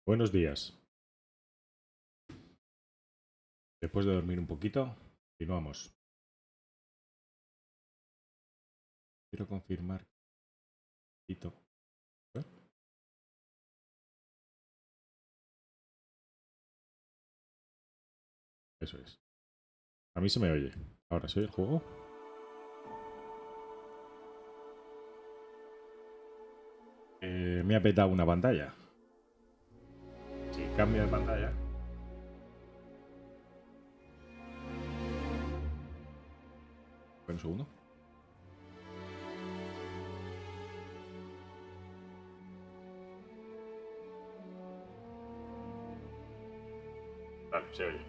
Buenos días. Después de dormir un poquito, continuamos. Quiero confirmar. ¿Eh? Eso es. A mí se me oye. Ahora, ¿se oye el juego? Me ha petado una pantalla. Si cambia de pantalla. Un segundo. Vale, se oye.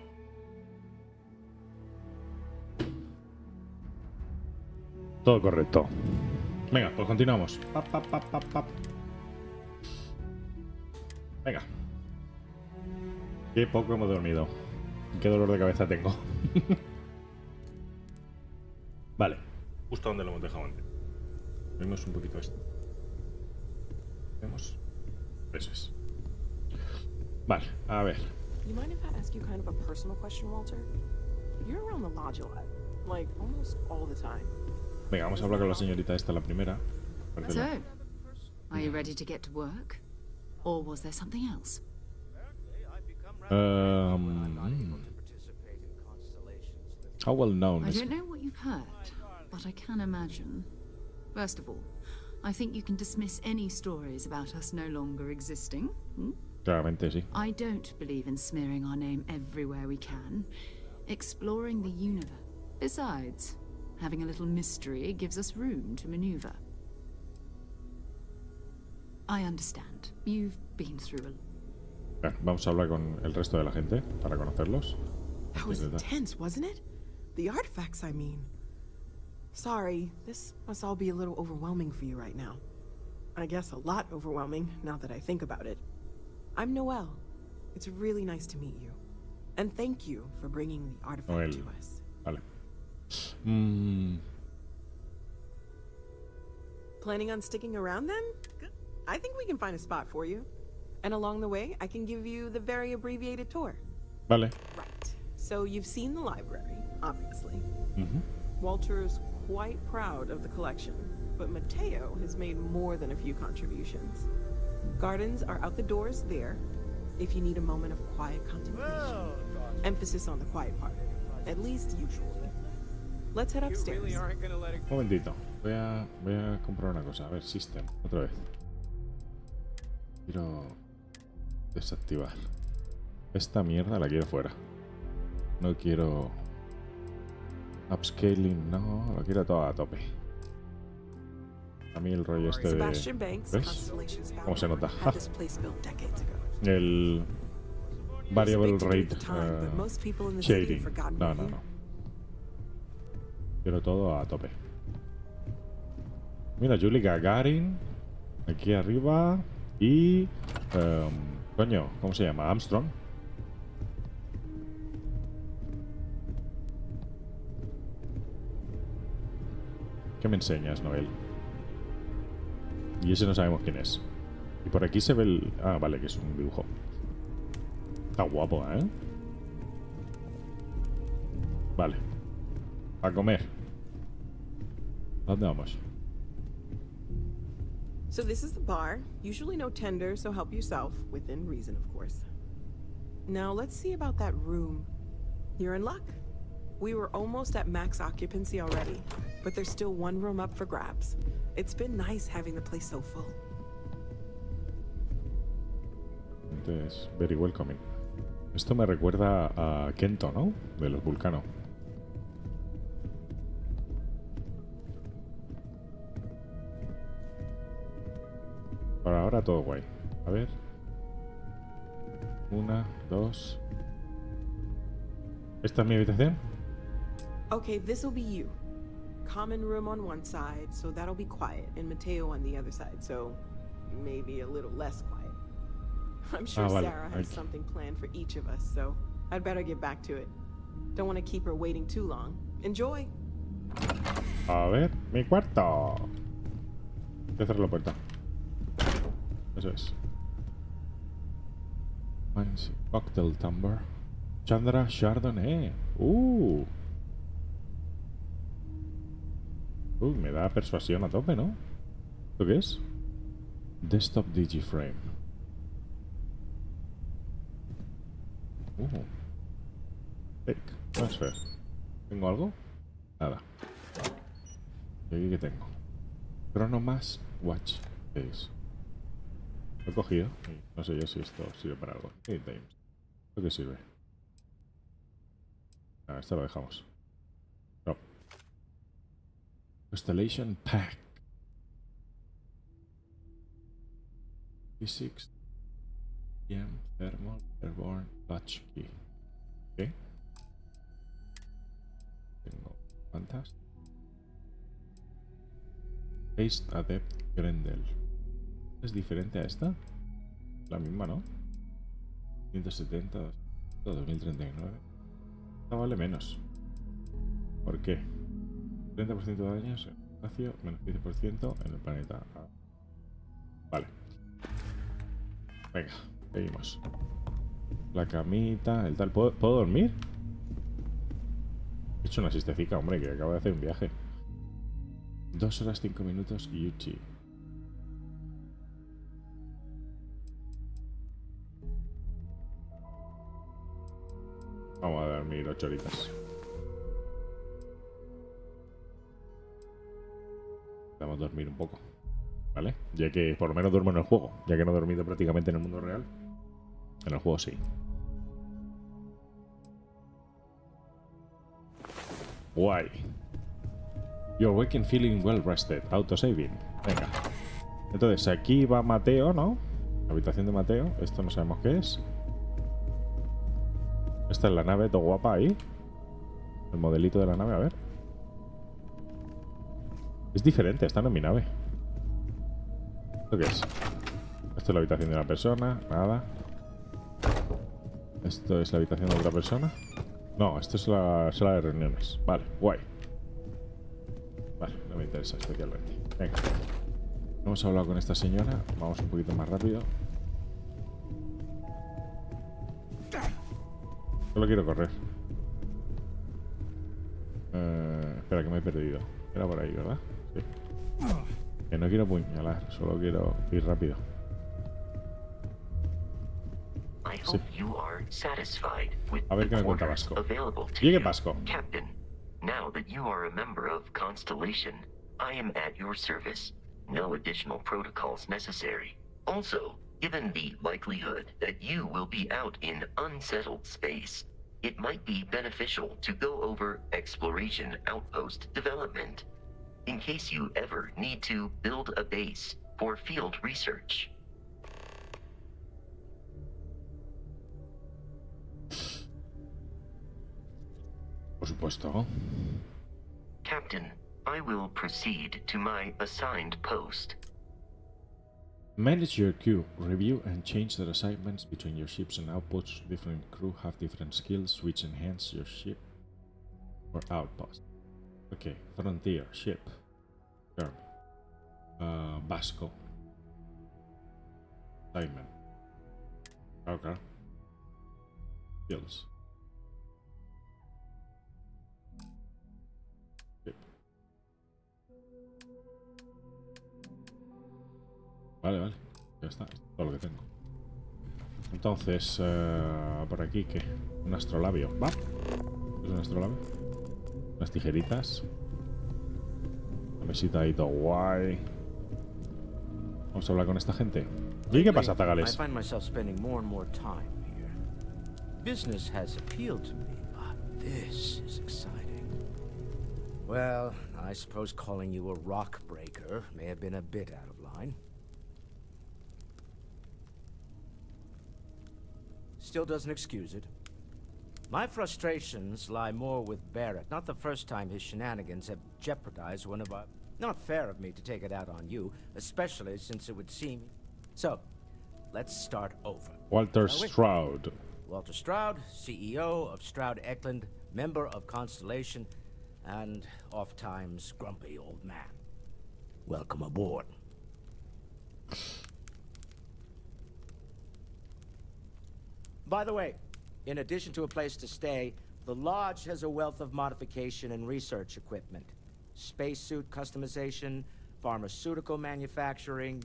Todo correcto. Venga, pues continuamos. Pap, pap, pap, pap, pap. Venga. Qué poco hemos dormido. Qué dolor de cabeza tengo. Vale. Justo donde lo hemos dejado antes. Vemos un poquito esto. Vemos. Eso es. Vale, a ver. You mind if I ask you kind of a personal question, Walter? You're around the lodge a lot, like almost all the time. Venga, vamos a hablar con la señorita esta, la primera. So, are you ready to get to work? Or was there something else? How well known I is... don't know what you've heard, but I can imagine. First of all, I think you can dismiss any stories about us no longer existing. Claramente sí. I don't believe in smearing our name everywhere we can. Exploring the universe. Besides, having a little mystery gives us room to maneuver. I understand. You've been through a... Vamos a hablar con el resto de la gente para conocerlos. That was intense, wasn't it? The artifacts, I mean. Sorry, this must all be a little overwhelming for you right now. I guess a lot overwhelming, now that I think about it. I'm Noelle. It's really nice to meet you. And thank you for bringing the artifact to us. Vale. Planning on sticking around then? Good. I think we can find a spot for you. And along the way, I can give you the very abbreviated tour. Vale. Right. So you've seen the library, obviously. Walter's quite proud of the collection, but Mateo has made more than a few contributions. Gardens are out the doors there, if you need a moment of quiet contemplation. Emphasis on the quiet part, at least usually. Let's head upstairs. Un momentito. Voy a comprar una cosa. A ver, system. Otra vez. Quiero desactivar. Esta mierda la quiero fuera. No quiero... Upscaling, no. Lo quiero todo a tope. A mí el rollo este de... ¿Ves? ¿Cómo se nota? ¡Ja! El... Variable rate shading. No. Quiero todo a tope. Mira, Julie Gagarin. Aquí arriba. Y... coño, ¿cómo se llama? Armstrong. ¿Qué me enseñas, Noel? Y ese no sabemos quién es. Y por aquí se ve el... Ah, vale, que es un dibujo. Está guapo, ¿eh? Vale. A comer. ¿A dónde vamos? So this is the bar. Usually no tender, so help yourself. Within reason, of course. Now let's see about that room. You're in luck. We were almost at max occupancy already, but there's still one room up for grabs. It's been nice having the place so full. Entonces, very welcoming. Esto me recuerda a Kento, ¿no? De los Vulcano. Por ahora todo guay. A ver. 1, 2. ¿Esta es mi habitación? Okay, this'll be you. Common room on one side, so that'll be quiet, and Mateo on the other side, so maybe a little less quiet. I'm sure vale. Sarah has something planned for each of us, so I'd better get back to it. Don't want to keep her waiting too long. Enjoy. A ver, mi cuarto. Voy a cerrar la puerta. Eso es. Cocktail Tumbler. Chandra Chardonnay. Me da persuasión a tope, ¿no? ¿Esto qué es? Desktop Digiframe. Fake. Transfer. ¿Tengo algo? Nada. ¿Y aquí qué tengo? Chronomas Watch. ¿Qué es? Lo he cogido. No sé yo si esto sirve para algo. ¿Esto qué sirve? Esto lo dejamos. No. Constellation Pack. Physics. Thermal. Airborne. Touch Key. ¿Qué? Tengo cuántas. Taste Adept Grendel. ¿Es diferente a esta? La misma, ¿no? 170, 2039. Esta vale menos. ¿Por qué? 30% de daños en el espacio, menos 15% en el planeta. Vale. Venga, seguimos. La camita, el tal. ¿Puedo dormir? He hecho una siestecica, hombre, que acabo de hacer un viaje. 2 horas 5 minutos y Uchi. Vamos a dormir 8 horitas. Vamos a dormir un poco, ¿vale? Ya que por lo menos duermo en el juego. Ya que no he dormido prácticamente en el mundo real. En el juego sí. Guay. You're waking feeling well rested. Autosaving. Venga. Entonces aquí va Mateo, ¿no? La habitación de Mateo. Esto no sabemos qué es. Esta es la nave, todo guapa ahí. El modelito de la nave, a ver. Es diferente, esta no es mi nave. ¿Esto qué es? Esto es la habitación de una persona, nada. Esto es la habitación de otra persona. No, esto es la sala de reuniones. Vale, guay. Vale, no me interesa especialmente. Venga. Hemos hablado con esta señora. Vamos un poquito más rápido. Solo quiero correr. Espera, que me he perdido. Era por ahí, ¿verdad? Sí. Que no quiero apuñalar, solo quiero ir rápido. Sí. A ver qué me cuenta Vasco. Llegue Vasco. Captain, now that you are a member of Constellation, I am at your service. No additional protocols necessary. Also, given the likelihood that you will be out in unsettled space, it might be beneficial to go over exploration outpost development, in case you ever need to build a base for field research. Por supuesto. Captain, I will proceed to my assigned post. Manage your queue, review and change the assignments between your ships and outposts. Different crew have different skills which enhance your ship or outpost. Okay, Frontier, ship. Term. Vasco. Assignment. Okay. Skills. Ship. Vale. Ya está. Esto es todo lo que tengo. Entonces, por aquí, ¿qué? Un astrolabio. ¿Va? ¿Es un astrolabio? Unas tijeritas. Una mesita ahí todo guay. Vamos a hablar con esta gente. ¿Y qué pasa, Zagales? I find myself spending more and more time here. Business has appealed to me, but this is exciting. Well, I suppose calling you a rock breaker may have been a bit out of line. Still doesn't excuse it. My frustrations lie more with Barrett. Not the first time his shenanigans have jeopardized one of our... Not fair of me to take it out on you, especially since it would seem... So, let's start over. Walter Stroud. Walter Stroud, CEO of Stroud Eklund, member of Constellation, and oft-times grumpy old man. Welcome aboard. By the way, in addition to a place to stay, the lodge has a wealth of modification and research equipment. Spacesuit customization, pharmaceutical manufacturing.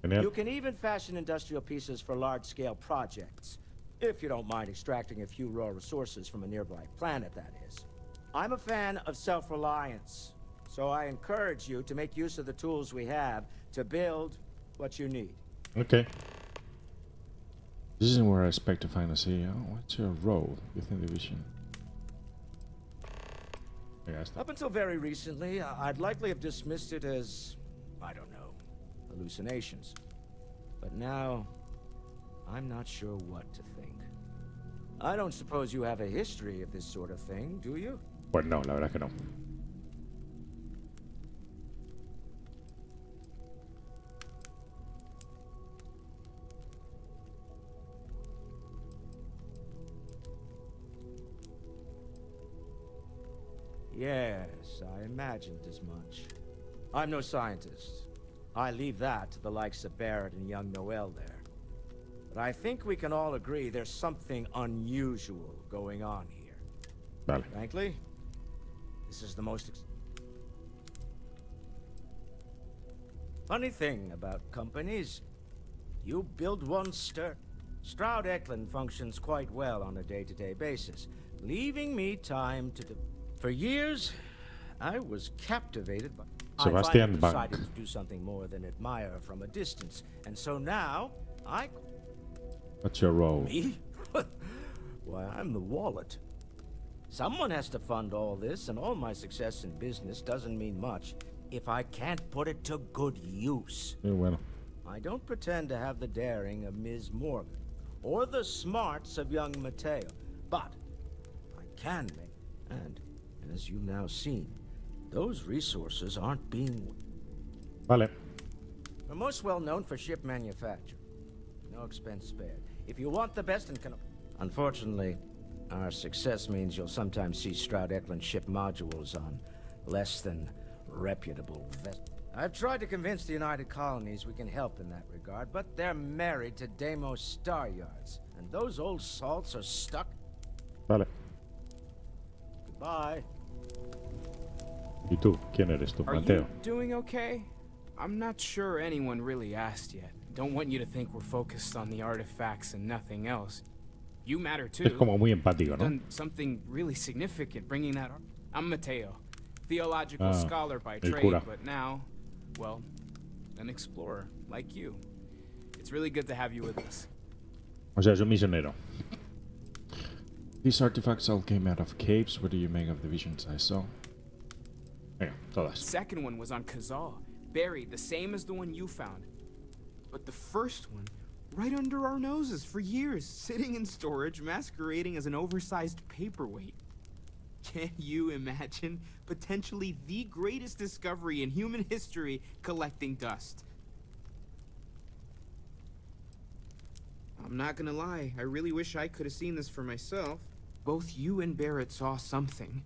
Genial. You can even fashion industrial pieces for large-scale projects. If you don't mind extracting a few raw resources from a nearby planet, that is. I'm a fan of self-reliance, so I encourage you to make use of the tools we have to build what you need. Okay. This isn't where I expect to find a CEO. What's your role within the division? Up until very recently, I'd likely have dismissed it as, I don't know, hallucinations. But now, I'm not sure what to think. I don't suppose you have a history of this sort of thing, do you? Pues no, la verdad que no. Yes, I imagined as much. I'm no scientist. I leave that to the likes of Barrett and young Noel there. But I think we can all agree there's something unusual going on here. Vale. Frankly, this is the most funny thing about companies. You build one Stroud Eklund functions quite well on a day-to-day basis, leaving me time to For years, I was captivated by... Sebastian I Bank. decided to do something more than admire from a distance. And so now, What's your role? Me? Why, I'm the wallet. Someone has to fund all this, and all my success in business doesn't mean much if I can't put it to good use. Muy bueno. I don't pretend to have the daring of Ms. Morgan, or the smarts of young Mateo, but I can make... And, as you've now seen, those resources aren't being... Vale. We're most well known for ship manufacture. No expense spared. If you want the best and can... Unfortunately, our success means you'll sometimes see Stroud Eklund ship modules on less than reputable vessels. I've tried to convince the United Colonies we can help in that regard, but they're married to Deimos Star Yards, and those old salts are stuck... Vale. Goodbye. ¿Y tú? ¿Quién eres tú? Are Mateo. you doing okay? I'm not sure anyone really asked yet. Don't want you to think we're focused on the artifacts and nothing else. You matter too. Es como muy empático, You've ¿no? done something really significant bringing that art. I'm Mateo, theological scholar by el trade, cura. but now, well, an explorer like you. It's really good to have you with us. O sea, es un misionero. These artifacts all came out of caves. What do you make of the visions I saw? Venga, todas. Second one was on Kazal, buried the same as the one you found. But the first one, right under our noses for years, sitting in storage, masquerading as an oversized paperweight. Can you imagine potentially the greatest discovery in human history collecting dust? I'm not gonna lie, I really wish I could have seen this for myself. Both you and Barrett saw something.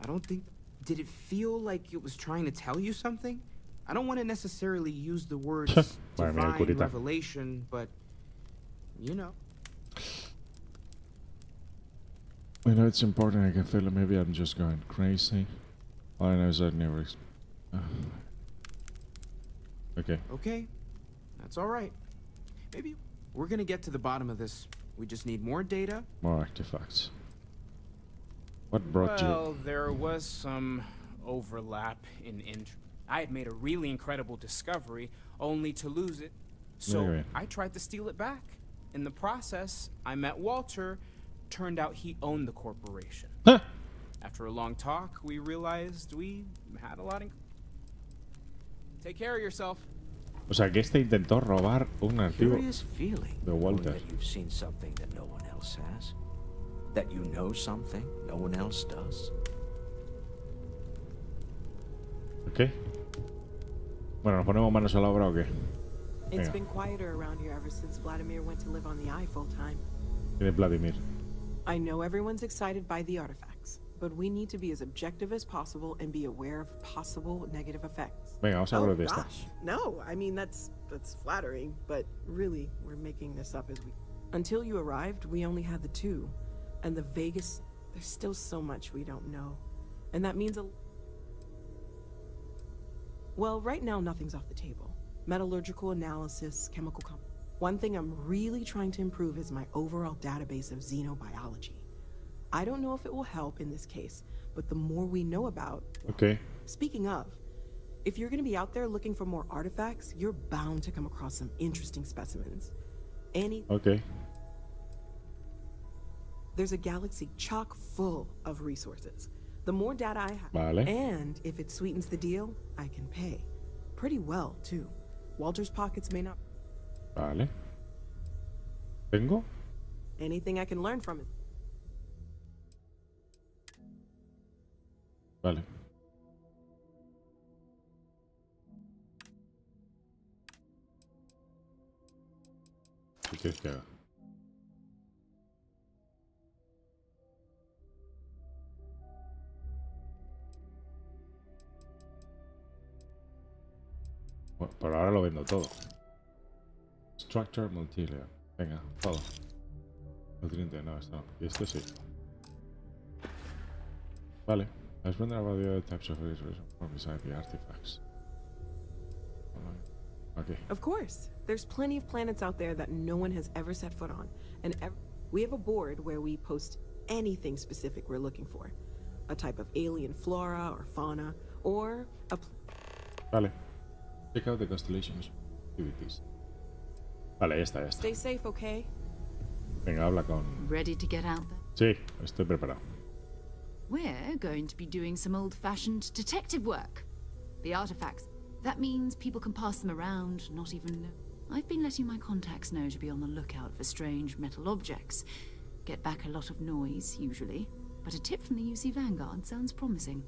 I don't think... Did it feel like it was trying to tell you something? I don't want to necessarily use the words divine revelation, but... You know. I know it's important. I can feel it. Maybe I'm just going crazy. All I know is I've never... Okay. Okay. That's all right. Maybe we're gonna get to the bottom of this. We just need more data. More artifacts. What brought you... Well, there was some overlap in interest. I had made a really incredible discovery, only to lose it. So I tried to steal it back. In the process, I met Walter. Turned out he owned the corporation. Huh. After a long talk, we realized we had a lot in... Take care of yourself. O sea, que este intentó robar un archivo Curious feeling de Walter. that you've seen something that no one else has. That you know something no one else does. Ok. Bueno, ¿nos ponemos manos a la obra o qué? It's Venga. been quieter around here ever since Vladimir went to live on the eye full time. ¿Quién es Vladimir? I know everyone's excited by the artifacts, but we need to be as objective as possible and be aware of possible negative effects. Venga, vamos a hablar de esta. Gosh, no, I mean that's flattering, but really we're making this up as we... Until you arrived, we only had the two. And the Vegas, there's still so much we don't know. And that means well, right now nothing's off the table. Metallurgical analysis, chemical One thing I'm really trying to improve is my overall database of xenobiology. I don't know if it will help in this case, but the more we know about... Okay. Speaking of, if you're going to be out there looking for more artifacts, you're bound to come across some interesting specimens. Okay. There's a galaxy chock full of resources. The more data I have, Vale. and if it sweetens the deal, I can pay. Pretty well, too. Walter's pockets may not... Vale. ¿Tengo? Anything I can learn from it. Vale. ¿Qué quieres que haga? Bueno, por ahora lo vendo todo. Structure multilayer. Venga, todo. Nutriente, no, esto no. Y esto sí. Vale. Let's render about the other types of resources from beside the artifacts. Okay. Of course. There's plenty of planets out there that no one has ever set foot on. And we have a board where we post anything specific we're looking for. A type of alien flora or fauna, or a... Vale. Check out the Constellation's activities. Vale, ya está, ya está. Stay safe, okay? Venga, habla con... Ready to get out there? Sí, estoy preparado. We're going to be doing some old-fashioned detective work. The artifacts. That means people can pass them around, not even know. I've been letting my contacts know to be on the lookout for strange metal objects. Get back a lot of noise, usually. But a tip from the UC Vanguard sounds promising.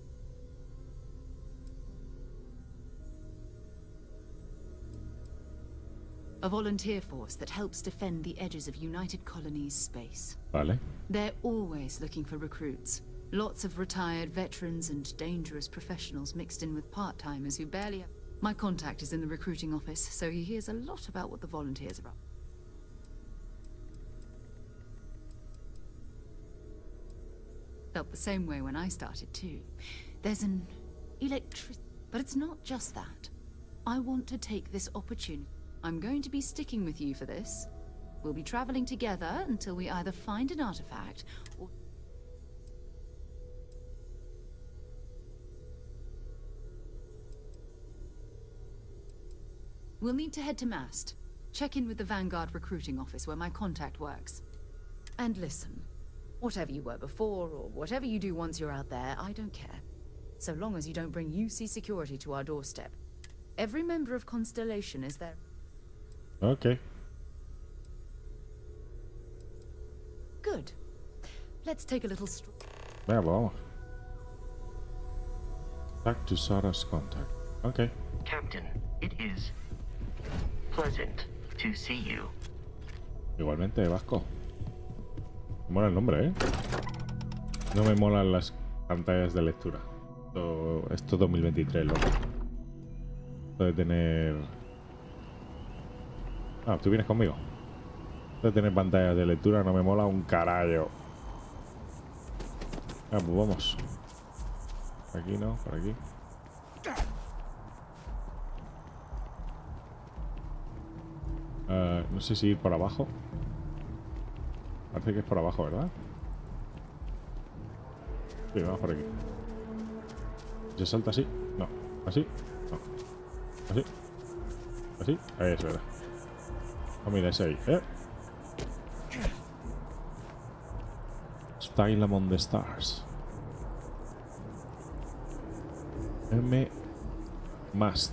A volunteer force that helps defend the edges of United Colonies space. Vale. They're always looking for recruits. Lots of retired veterans and dangerous professionals mixed in with part-timers who barely have... My contact is in the recruiting office, so he hears a lot about what the volunteers are up. Felt the same way when I started too. There's an electricity... But it's not just that. I want to take this opportunity. I'm going to be sticking with you for this. We'll be traveling together until we either find an artifact or... We'll need to head to Mast. Check in with the Vanguard recruiting office where my contact works. And listen, whatever you were before or whatever you do once you're out there, I don't care. So long as you don't bring UC security to our doorstep. Every member of Constellation is there. Okay. Good. Let's take a little stroll. Venga, pues vamos. Back to Sarah's contact. Okay. Captain, it is pleasant to see you. Igualmente, Vasco. Me mola el nombre, ¿eh? No me molan las pantallas de lectura. Esto 2023, loco. Esto de tener... Ah, tú vienes conmigo. Esto de tener pantallas de lectura no me mola un carajo. Ah, pues vamos. Por aquí, ¿no? Por aquí. No sé si ir por abajo. Parece que es por abajo, ¿verdad? Sí, vamos por aquí. ¿Se salta así? No. ¿Así? No. ¿Así? ¿Así? Ahí es verdad. Oh, mira, ese ahí. Style Among the Stars. M. Must.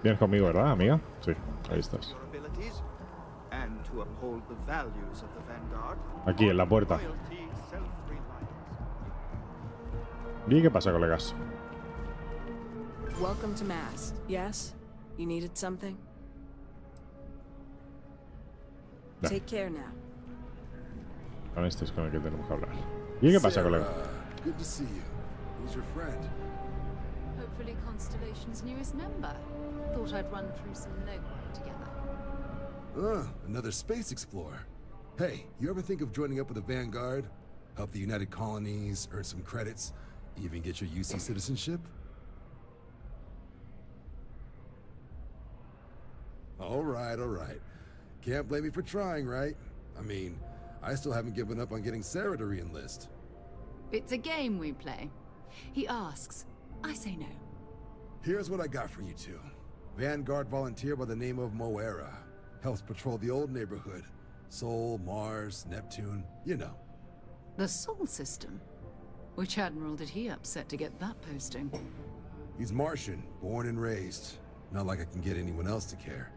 Vienes conmigo, ¿verdad, amiga? Sí, ahí estás. Aquí, en la puerta. ¿Y qué pasa, colegas? Welcome to Mast. Yes? You needed something? Take care now. Con este es con el que tenemos que hablar. ¿Y qué pasa, colega? Good to see you. Who's your friend? Hopefully Constellation's newest member. Thought I'd run through some legwork together. Another space explorer. Hey, you ever think of joining up with the Vanguard? Help the United Colonies, earn some credits, even get your UC citizenship? All right. Can't blame me for trying, right? I mean, I still haven't given up on getting Sarah to re-enlist. It's a game we play. He asks, I say no. Here's what I got for you two. Vanguard volunteer by the name of Moera. Helps patrol the old neighborhood. Sol, Mars, Neptune, you know. The Sol system? Which admiral did he upset to get that posting? He's Martian, born and raised. Not like I can get anyone else to care.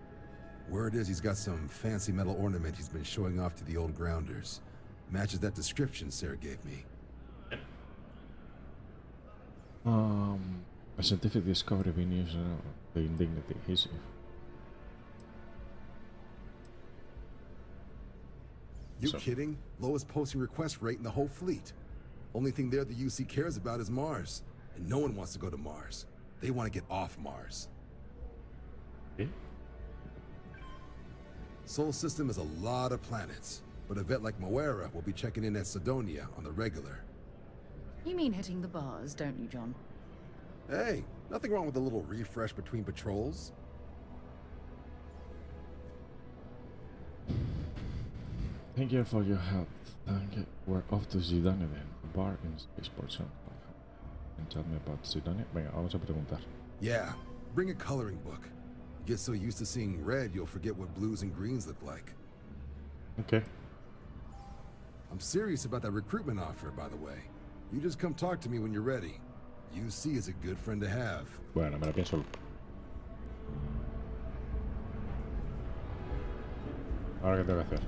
Word is he's got some fancy metal ornament he's been showing off to the old grounders. Matches that description Sarah gave me. A scientific discovery being used the indignity. Easy. You kidding? Lowest posting request rate in the whole fleet. Only thing there the UC cares about is Mars. And no one wants to go to Mars. They want to get off Mars. Eh? Sol system is a lot of planets, but a vet like Moera will be checking in at Sidonia on the regular. You mean hitting the bars, don't you, John? Hey, nothing wrong with a little refresh between patrols. Thank you for your help. Thank you. We're off to Sidonia then. A bar in Spaceport Zone. And tell me about Sidonia. Venga, vamos a preguntar. Yeah, bring a coloring book. You get so used to seeing red, you'll forget what blues and greens look like. Okay. I'm serious about that recruitment offer, by the way. You just come talk to me when you're ready. UC is a good friend to have. Bueno, me la pienso. Ahora qué tengo que hacer.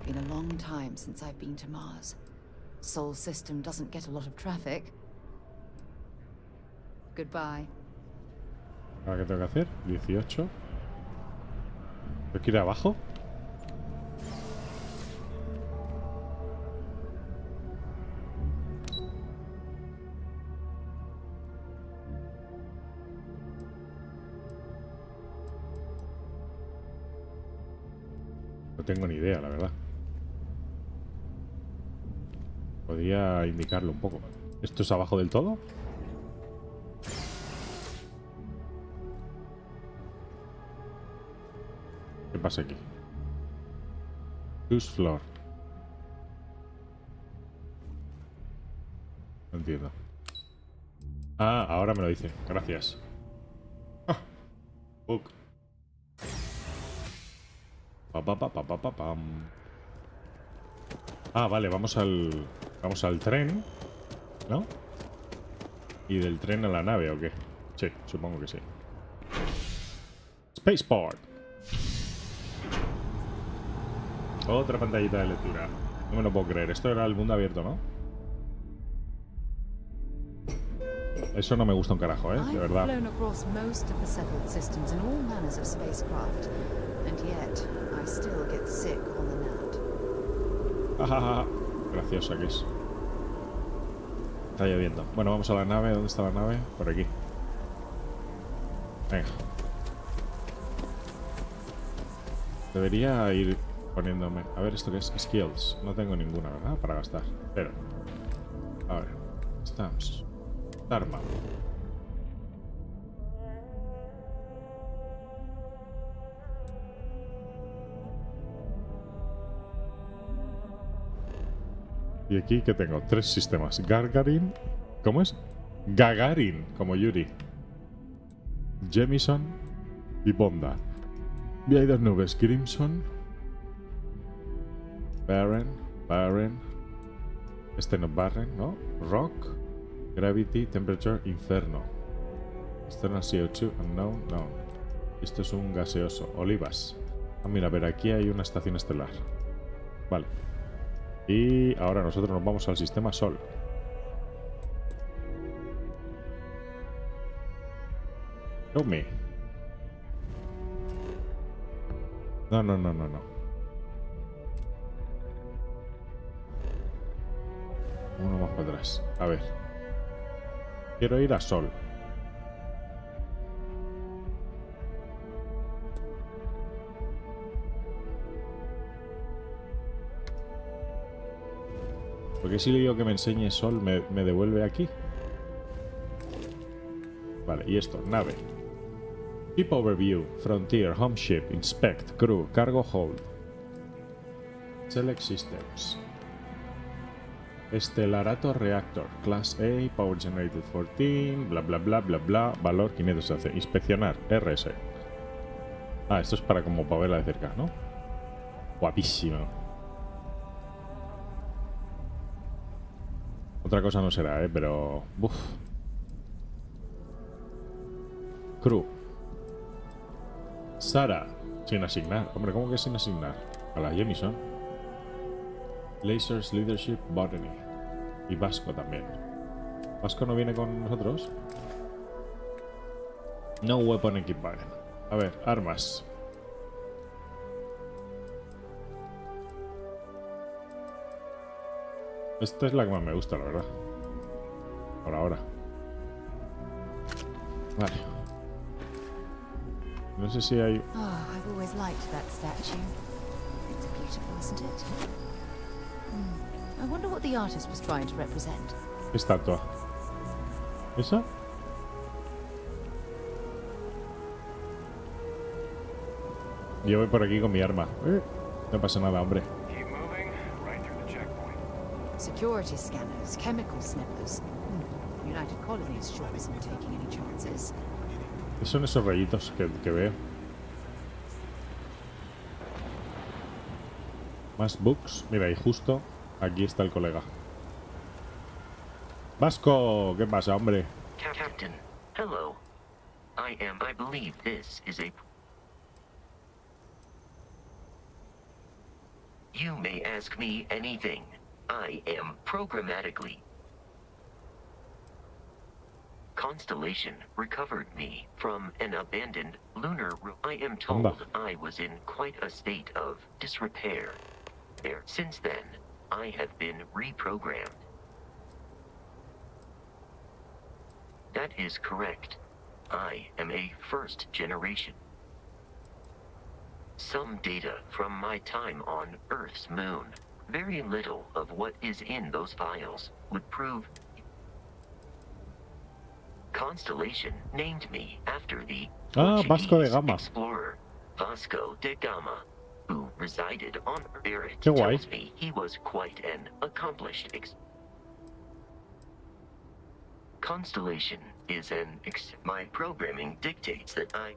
Been a long time since I've been to Mars. Sol system doesn't get a lot of traffic. Goodbye. Ahora qué tengo que hacer. 18. ¿Tengo que ir abajo? No tengo ni idea, la verdad. Podría indicarlo un poco. ¿Esto es abajo del todo? ¿Qué pasa aquí? Loose floor. No entiendo. Ah, ahora me lo dice. Gracias. Ah, book. Pam. Ah, vale, vamos al tren, ¿no? ¿Y del tren a la nave o qué? Sí, supongo que sí. Spaceport. Otra pantallita de lectura. No me lo puedo creer. Esto era el mundo abierto, ¿no? Eso no me gusta un carajo, ¿eh? De verdad. I've flown across most of the settled systems in all manners of spacecraft, and yet I still get sick on the nat. Ajaja. Graciosa que es. Está lloviendo. Bueno, vamos a la nave. ¿Dónde está la nave? Por aquí. Venga. Debería ir poniéndome... A ver, ¿esto qué es? Skills. No tengo ninguna, ¿verdad? Para gastar. Pero... A ver. Stamps. Arma. Y aquí que tengo 3 sistemas. Gagarin. ¿Cómo es? Gagarin, como Yuri. Jemison y Bonda. Y hay 2 nubes. Crimson. Barren. Este no es Barren, ¿no? Rock. Gravity, Temperature, Inferno. External CO2, Unknown, no. Esto es un gaseoso. Olivas. Ah, mira, a ver, aquí hay una estación estelar. Vale. Y ahora nosotros nos vamos al sistema Sol. Show me. No. 1 más Otras. A ver. Quiero ir a Sol. Porque si le digo que me enseñe Sol, me devuelve aquí. Vale, y esto, nave. Ship Overview, Frontier, Home Ship, Inspect, Crew, Cargo Hold. Select Systems. Estelarato Reactor, Class A, Power Generated 14, bla bla bla bla bla, valor 512. Inspeccionar, RS. Ah, esto es para como para verla de cerca, ¿no? Guapísimo. Otra cosa no será, pero... Uf. Crew. Sara. Sin asignar. Hombre, ¿cómo que sin asignar? A la Jamison. Lasers, Leadership, Botany. Y Vasco también. ¿Vasco no viene con nosotros? No weapon equipment. A ver, armas. Esta es la que más me gusta, la verdad. Por ahora. Vale. No sé si hay... Oh, I've always liked that statue. It's beautiful, isn't it? I wonder what the artist was trying to represent. Estatua. ¿Esa? Yo voy por aquí con mi arma. No pasa nada, hombre. Security scanners, chemical sniffers. United Colonies sure isn't taking any chances. ¿Qué son esos rayitos que veo? Más books. Mira, y justo aquí está el colega. Vasco, ¿qué pasa, hombre? Captain, hello. I believe this is a... You may ask me anything. I am programmatically... Constellation recovered me from an abandoned lunar... I am told I was in quite a state of disrepair. Since then, I have been reprogrammed. That is correct. I am a first generation. Some data from my time on Earth's moon. Very little of what is in those files would prove... Constellation named me after the Vasco de Gama. explorer Vasco de Gama, who resided on Earth. Qué guay. Tells me he was quite an accomplished Constellation is my programming dictates that I...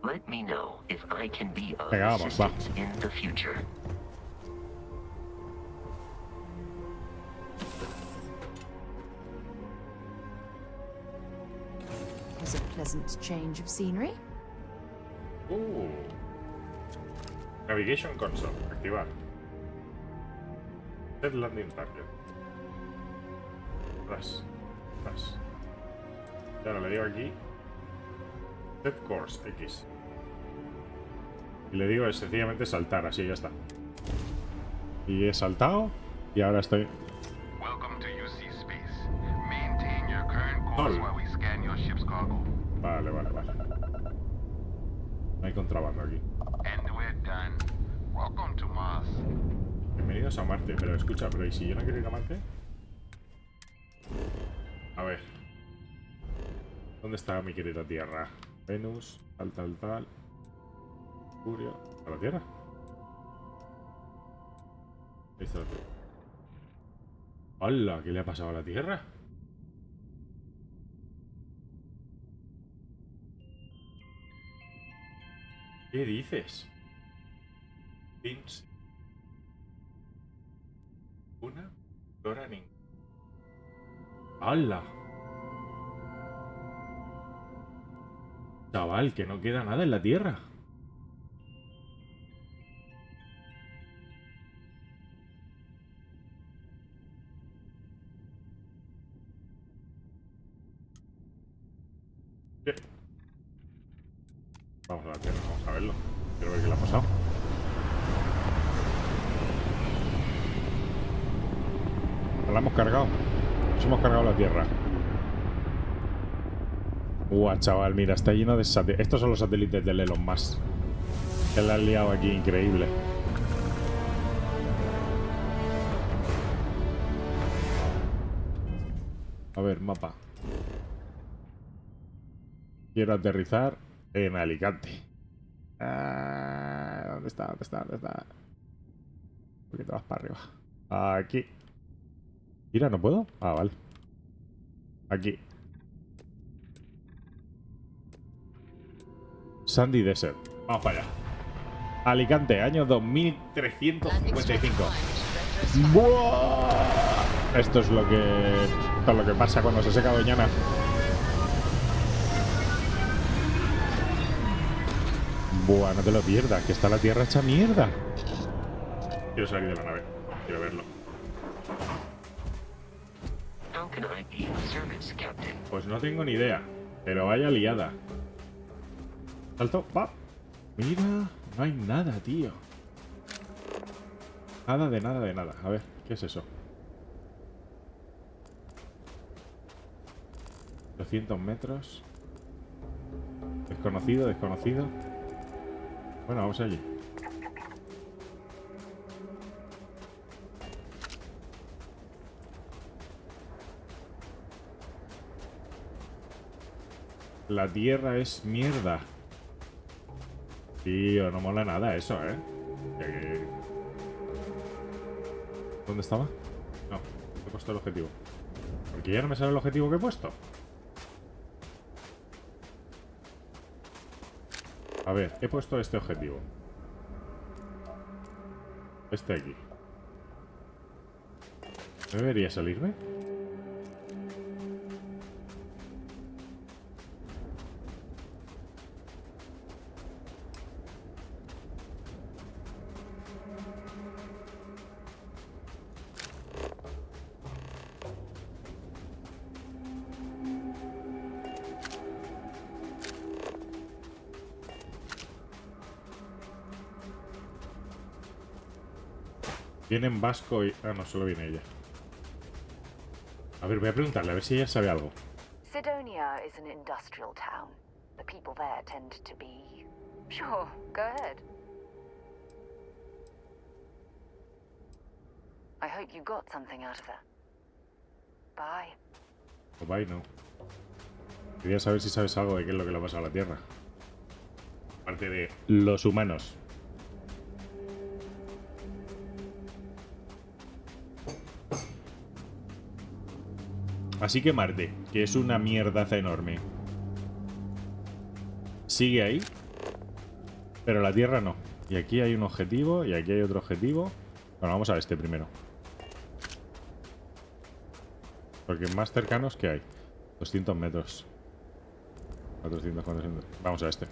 Let me know if I can be of assistance in the future. Was a pleasant change of scenery. Navigation console. Activar. Set landing target. Ras. Y ahora le digo aquí. Set course X. Y le digo sencillamente saltar, así ya está. Y he saltado y ahora estoy... Vale. No hay contrabando aquí. Bienvenidos a Marte, pero escucha, pero ¿y si yo no quiero ir a Marte? A ver. ¿Dónde está mi querida Tierra? Venus, tal. Mercurio. ¿A la Tierra? Ahí está la Tierra. ¡Hala! ¿Qué le ha pasado a la Tierra? ¿Qué dices? Pins. Una. Doraning. ¡Hala! Chaval, que no queda nada en la Tierra. ¿Qué? Vamos a la Tierra, vamos a verlo. Quiero ver qué le ha pasado. La hemos cargado. Nos hemos cargado la Tierra. Chaval, mira, está lleno de satélites. Estos son los satélites del Elon Musk. Que le han liado aquí, increíble. A ver, mapa. Quiero aterrizar en Alicante. ¿Dónde está? ¿Dónde está? ¿Dónde está? Un poquito más para arriba. Aquí. Mira, ¿no puedo? Ah, vale. Aquí. Sandy Desert. Vamos para allá. Alicante, año 2355. ¡Buah! Esto es lo que pasa cuando se seca Doñana. Buah, no te lo pierdas, que está la Tierra hecha mierda. Quiero salir de la nave. Quiero verlo. Pues no tengo ni idea. Pero vaya liada. Salto. Va. Mira. No hay nada, tío. Nada de nada de nada. A ver, ¿qué es eso? 200 metros. Desconocido, desconocido. Bueno, vamos allí. La Tierra es mierda. Tío, no mola nada eso, ¿eh? ¿Dónde estaba? No, he puesto el objetivo. Porque ya no me sale el objetivo que he puesto. A ver, he puesto este objetivo. Este aquí. ¿No debería salirme? Viene en vasco y... Ah, no, solo viene ella. A ver, voy a preguntarle, a ver si ella sabe algo. Sidonia is an industrial town. The people there tend to be... Sure, go ahead. I hope you got something out of her. Bye. O bye, no. Quería saber si sabes algo de qué es lo que le ha pasado a la Tierra. Aparte de los humanos. Así que Marte, que es una mierdaza enorme, sigue ahí, pero la Tierra no. Y aquí hay un objetivo, y aquí hay otro objetivo. Bueno, vamos a este primero. Porque más cercanos que hay. 200 metros. 400, 400. Vamos a este.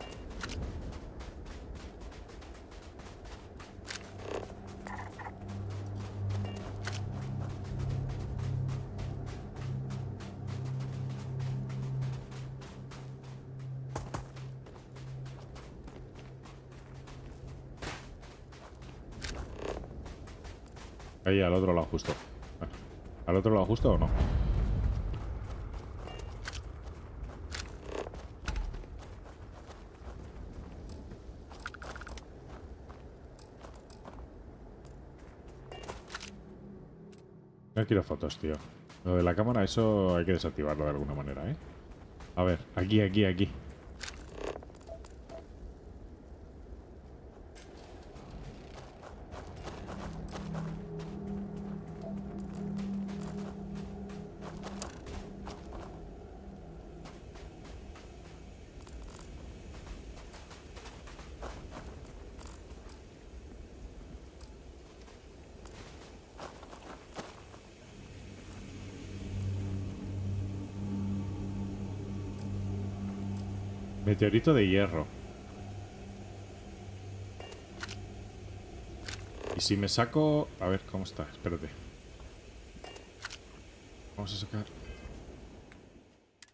Ahí, al otro lado justo. Bueno, ¿al otro lado justo o no? No quiero fotos, tío. Lo de la cámara, eso hay que desactivarlo de alguna manera, ¿eh? A ver, aquí, aquí, aquí. Meteorito de hierro. Y si me saco... A ver, ¿cómo está? Espérate. Vamos a sacar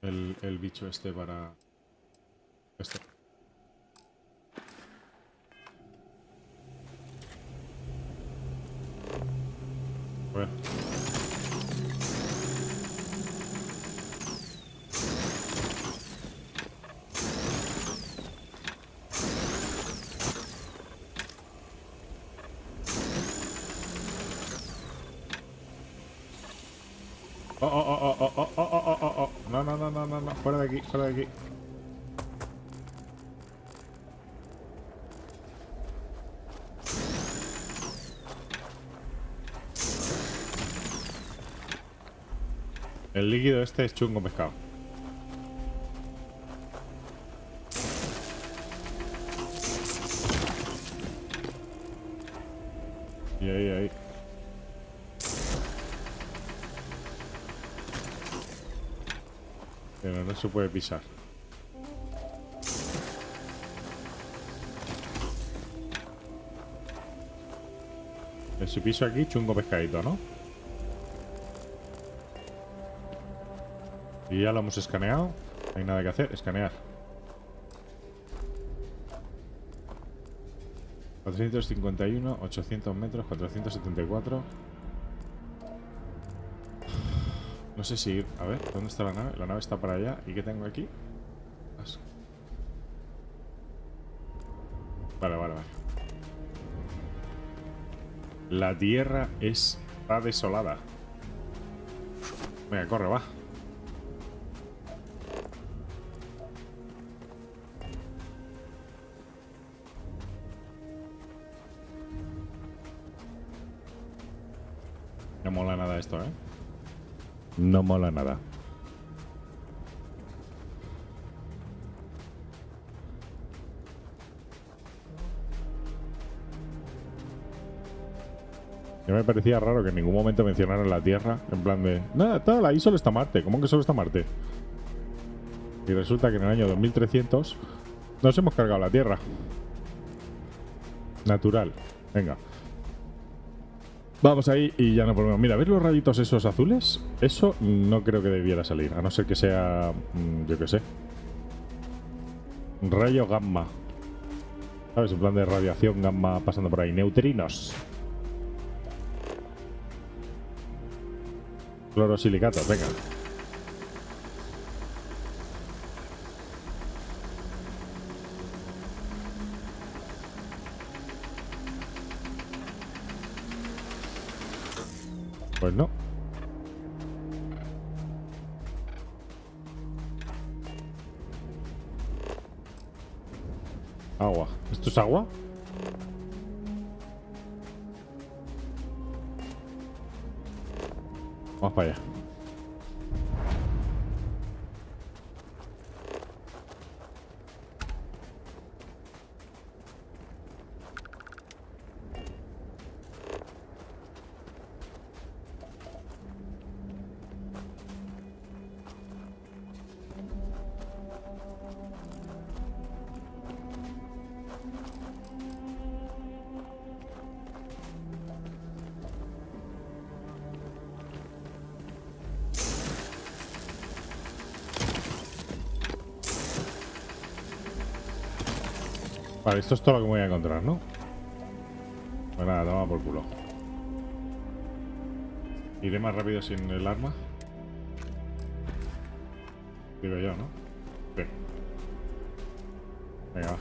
el bicho este para... Esto. A ver. Oh, oh, oh, oh, oh, oh, oh, oh, oh. No, no, no, no, no, no. Fuera de aquí, fuera de aquí. El líquido este es chungo pescado. Y ahí. Pero no se puede pisar. Si piso aquí, chungo pescadito, ¿no? Y ya lo hemos escaneado. No hay nada que hacer, escanear. 451, 800 metros, 474. No sé si ir. A ver, ¿dónde está la nave? La nave está para allá. ¿Y qué tengo aquí? Vale. La tierra está desolada. Venga, corre, va. No mola nada esto, ¿eh? No mola nada. Ya me parecía raro que en ningún momento mencionaran la Tierra. En plan de... Nada, tal, ahí solo está Marte. ¿Cómo que solo está Marte? Y resulta que en el año 2300 nos hemos cargado la Tierra. Natural. Venga. Vamos ahí y ya no volvemos. Mira, ¿ves los rayitos esos azules? Eso no creo que debiera salir. A no ser que sea... yo qué sé. Rayo gamma. ¿Sabes? En plan de radiación gamma pasando por ahí. Neutrinos. Clorosilicato, venga. Pues no. Agua. ¿Esto es agua? Vamos para allá. Vale, esto es todo lo que me voy a encontrar, ¿no? Pues nada, toma por culo. Iré más rápido sin el arma. Digo yo, ¿no? Sí. Venga, va.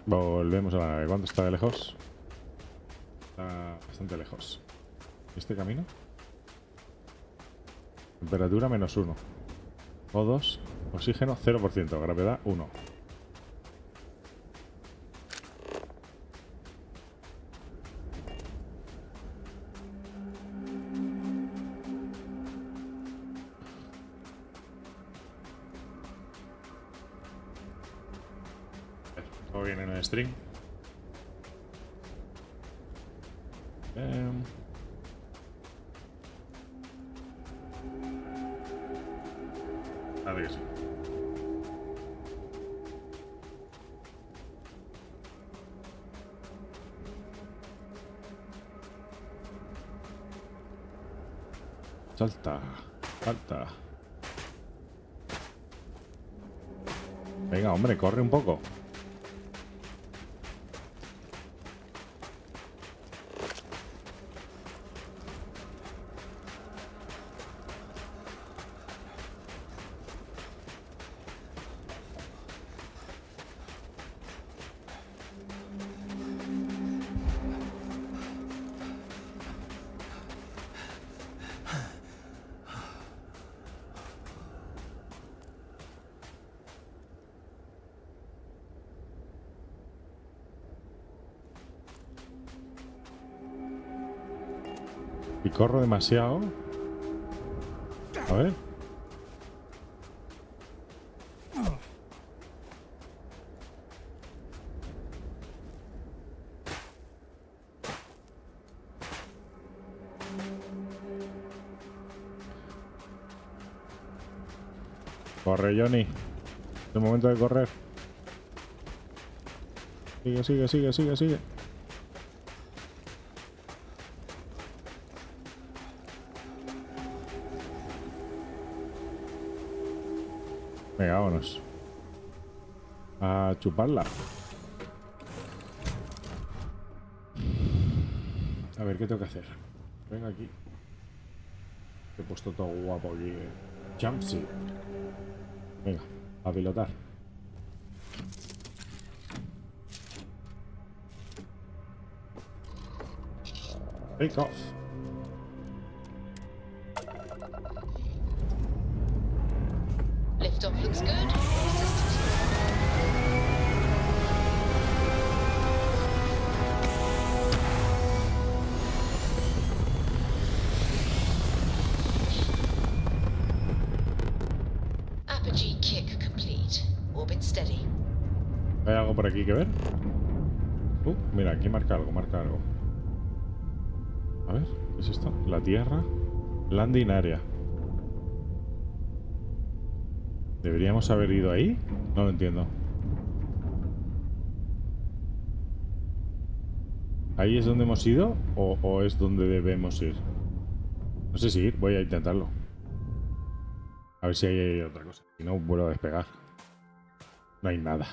Volvemos a la nave. ¿Cuánto está de lejos? Está bastante lejos. ¿Y este camino? Temperatura -1. O2. Oxígeno 0%. Gravedad 1. Todo viene en el string. Parece que sí. Salta, salta. Venga, hombre, corre un poco. Y corro demasiado. A ver. Corre, Johnny. Es el momento de correr. Sigue, sigue, sigue, sigue, sigue. Venga, vámonos. A chuparla. A ver, ¿qué tengo que hacer? Venga aquí. He puesto todo guapo aquí. Jumpsuit. Venga, a pilotar. Take off. Liftoff looks good. Apogee kick complete. Orbit steady. ¿Hay algo por aquí que ver? Mira, aquí marca algo, marca algo. A ver, ¿qué es esto? La Tierra. Landing area. ¿Deberíamos haber ido ahí? No lo entiendo. ¿Ahí es donde hemos ido o es donde debemos ir? No sé si ir, voy a intentarlo. A ver si hay otra cosa. Si no, vuelvo a despegar. No hay nada.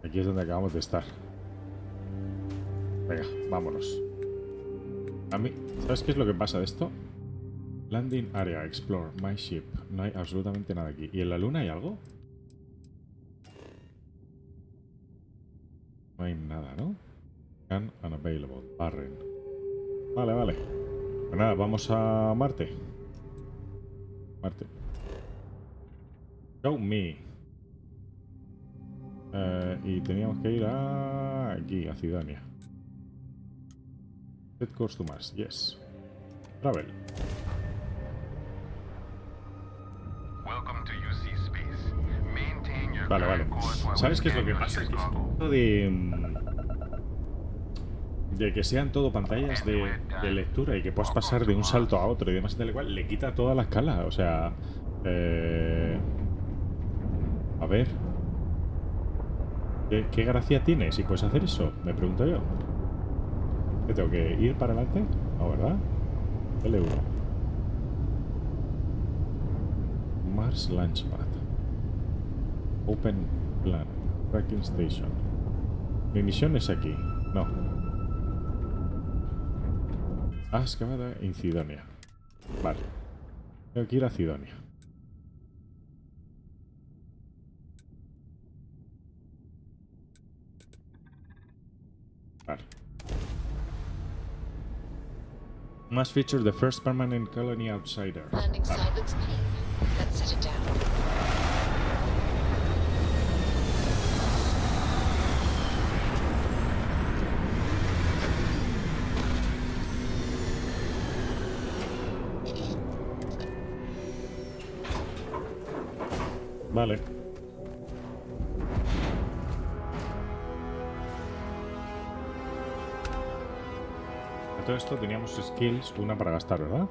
Aquí es donde acabamos de estar. Venga, vámonos. A mí, ¿sabes qué es lo que pasa de esto? Landing area, explore, my ship. No hay absolutamente nada aquí. ¿Y en la luna hay algo? No hay nada, ¿no? Can unavailable. Barren. Vale, vale. Pues nada, vamos a Marte. Marte. Show me. Y teníamos que ir a... aquí, a Cidonia. Set course to Mars. Yes. Travel. Vale, vale. ¿Sabes qué es lo que pasa? Que esto de que sean todo pantallas de lectura y que puedas pasar de un salto a otro y demás y tal y cual, le quita toda la escala. O sea... a ver... ¿Qué gracia tiene si puedes hacer eso? Me pregunto yo. ¿Qué tengo que ir para adelante? No, ¿verdad? L1. Mars Launchpad. Open Planet. Tracking Station. Mi misión es aquí. No. Excavada en Cidonia. Vale. Tengo que ir a Cidonia. Vale. Must feature the first permanent colony outsider. Landing silence clean. Let's set it down. Vale. A todo esto teníamos skills, una para gastar, ¿verdad?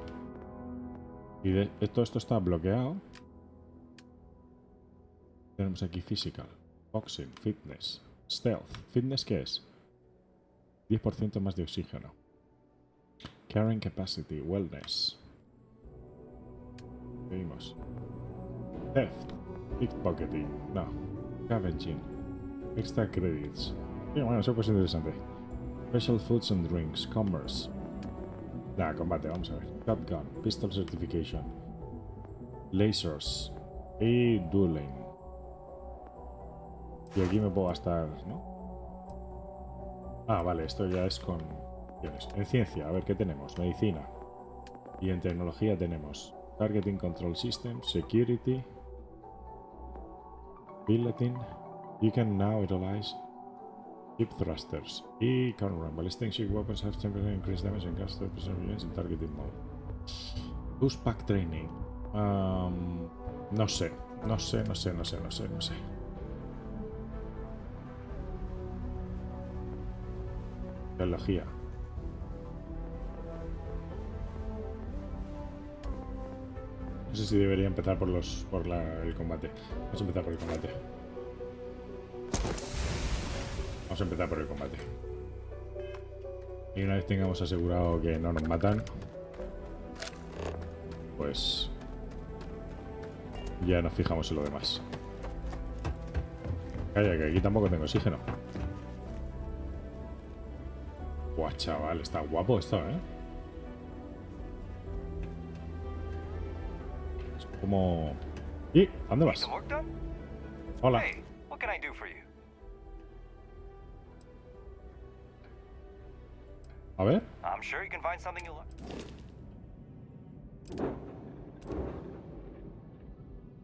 Y todo esto está bloqueado. Tenemos aquí physical, boxing, fitness, stealth. ¿Fitness qué es? 10% más de oxígeno. Carrying capacity, wellness. Seguimos. Theft. Pickpocketing, no. Scavenging. Extra credits. Sí, bueno, eso pues interesante. Special foods and drinks. Commerce. Nada, combate, vamos a ver. Shotgun. Pistol certification. Lasers. Y dueling. Y aquí me puedo gastar, ¿no? Ah, vale, esto ya es con... En ciencia, a ver qué tenemos. Medicina. Y en tecnología tenemos Targeting Control System, Security... Bulletin. You can now utilize Hip thrusters y counter ballistic ship weapons have temporarily increased damage and cast pressure units in targeting mode. Boost pack training. No sé. Teología. No sé si debería empezar por el combate. Vamos a empezar por el combate. Vamos a empezar por el combate. Y una vez tengamos asegurado que no nos matan, pues ya nos fijamos en lo demás. Calla, que aquí tampoco tengo oxígeno. Buah, chaval, está guapo esto, ¿eh? Es como... ¿Y? ¿A dónde vas? Hola. Hey, what can I do for you? A ver. I'm sure you can find something you'll like.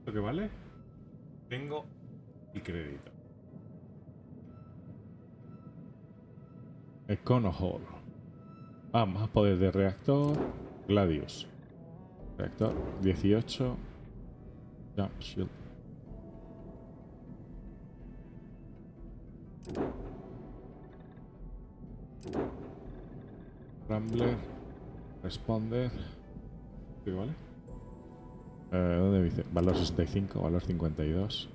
¿Lo que vale? Tengo y crédito. Econohall. Ah, más poder de reactor. Gladius. Reactor 18. Jump shield. Rambler. Responder. ¿Qué vale? ¿Dónde dice? Valor 65, valor 52.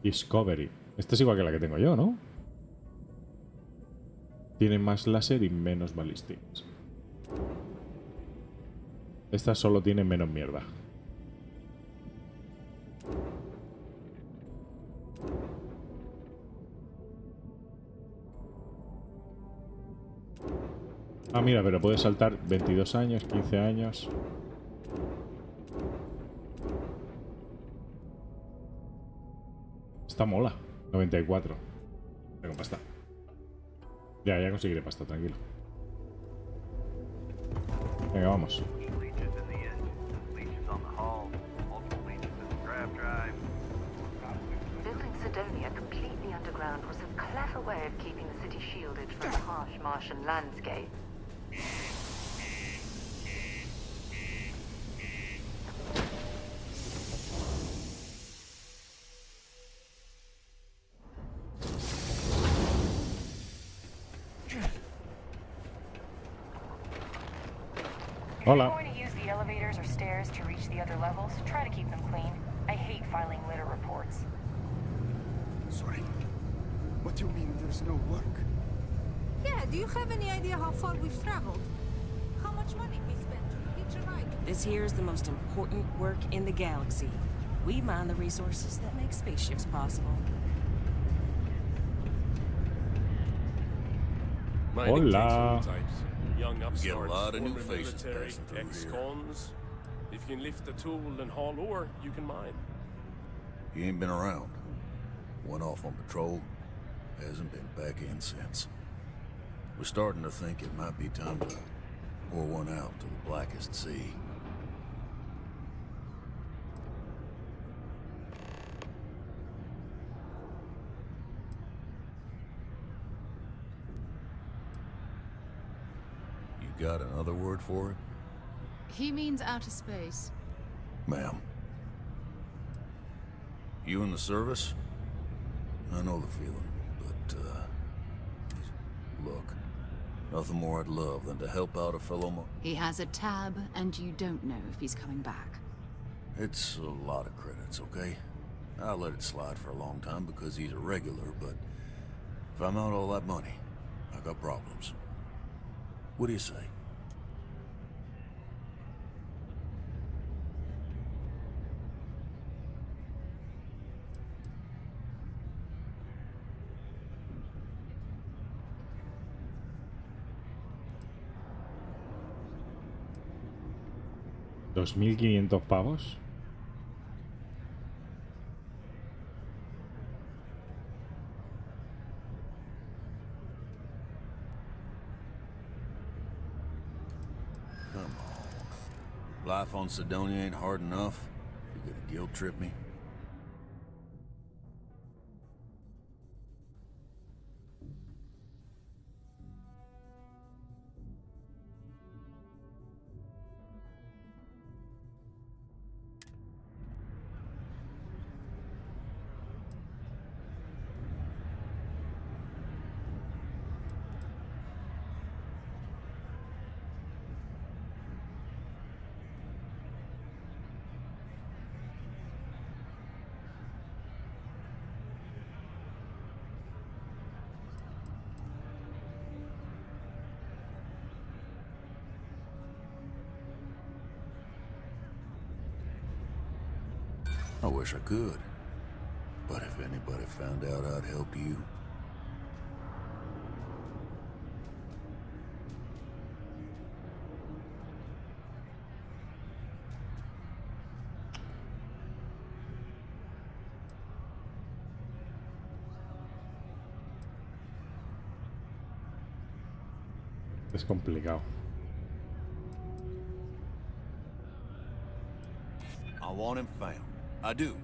Discovery. Esta es igual que la que tengo yo, ¿no? Tiene más láser y menos ballistics. Esta solo tiene menos mierda. Ah, mira, pero puede saltar 22 años, 15 años. Esta mola. 94. Tengo pasta. Ya conseguiré pasta, tranquilo. Venga, vamos. Building Sidonia completely underground was a clever way of keeping the city shielded from the harsh Martian landscape. Hola. If you're going to use the elevators or stairs to reach the other levels, try to keep them clean. I hate filing litter reports. Sorry. What do you mean there's no work? Yeah, do you have any idea how far we've traveled? How much money we spent to reach a ride? This here is the most important work in the galaxy. We mine the resources that make spaceships possible. Hola. Young You upstarts, get a lot of new former faces military, passing through here. ex-cons. If you can lift a tool and haul ore, you can mine. You ain't been around. Went off on patrol. Hasn't been back in since. We're starting to think it might be time to pour one out to the blackest sea. You got another word for it? He means outer space. Ma'am. You in the service? I know the feeling, but, look, nothing more I'd love than to help out a fellow He has a tab, and you don't know if he's coming back. It's a lot of credits, okay? I let it slide for a long time because he's a regular, but if I'm out all that money, I got problems. What do you say? ¿2.500 pavos? Come on. Life on Sidonia ain't hard enough. You gonna guilt trip me? I wish I could. But if anybody found out I'd helped you... Es complicado. I want him found. I do.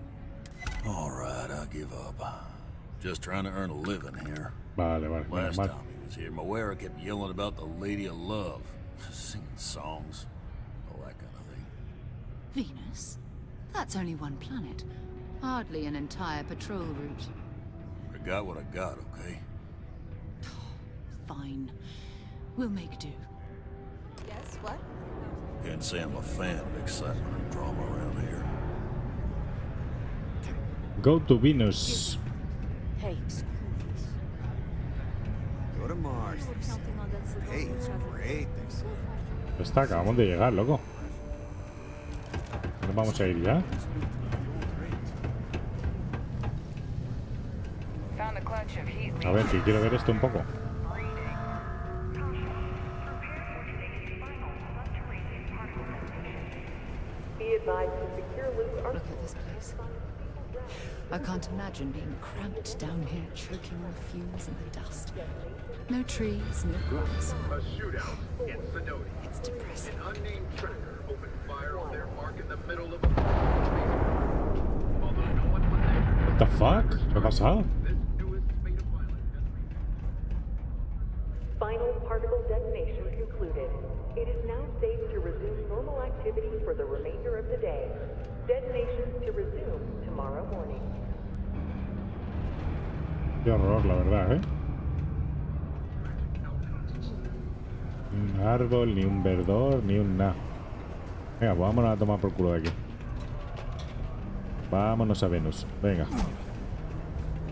All right, I give up. Just trying to earn a living here. Vale. Last time he was here, Moira kept yelling about the Lady of Love, singing songs, all that kind of thing. Venus? That's only one planet. Hardly an entire patrol route. I got what I got, okay? Fine. We'll make do. Yes, what? Can't say I'm a fan of excitement and drama around here. Go to Venus. Hey, Go to Mars. Hey, it's great. Está, acabamos de llegar, loco. ¿Nos vamos a ir ya? A ver, que quiero ver esto un poco. Look at this place. I can't imagine being cramped down here, choking on the fumes and the dust. No trees, no grass. A shootout in Sidoti. It's depressing. An unnamed tracker opened fire on their mark in the middle of a... Although no one was there. What the fuck? ¿Qué ha pasado? Final particle detonation concluded. It is now safe to resume normal activity for the remainder of the day. Detonations to resume tomorrow morning. Qué horror, la verdad, ¿eh? Ni un árbol, ni un verdor, ni un nada. Venga, pues vámonos a tomar por culo de aquí. Vámonos a Venus. Venga.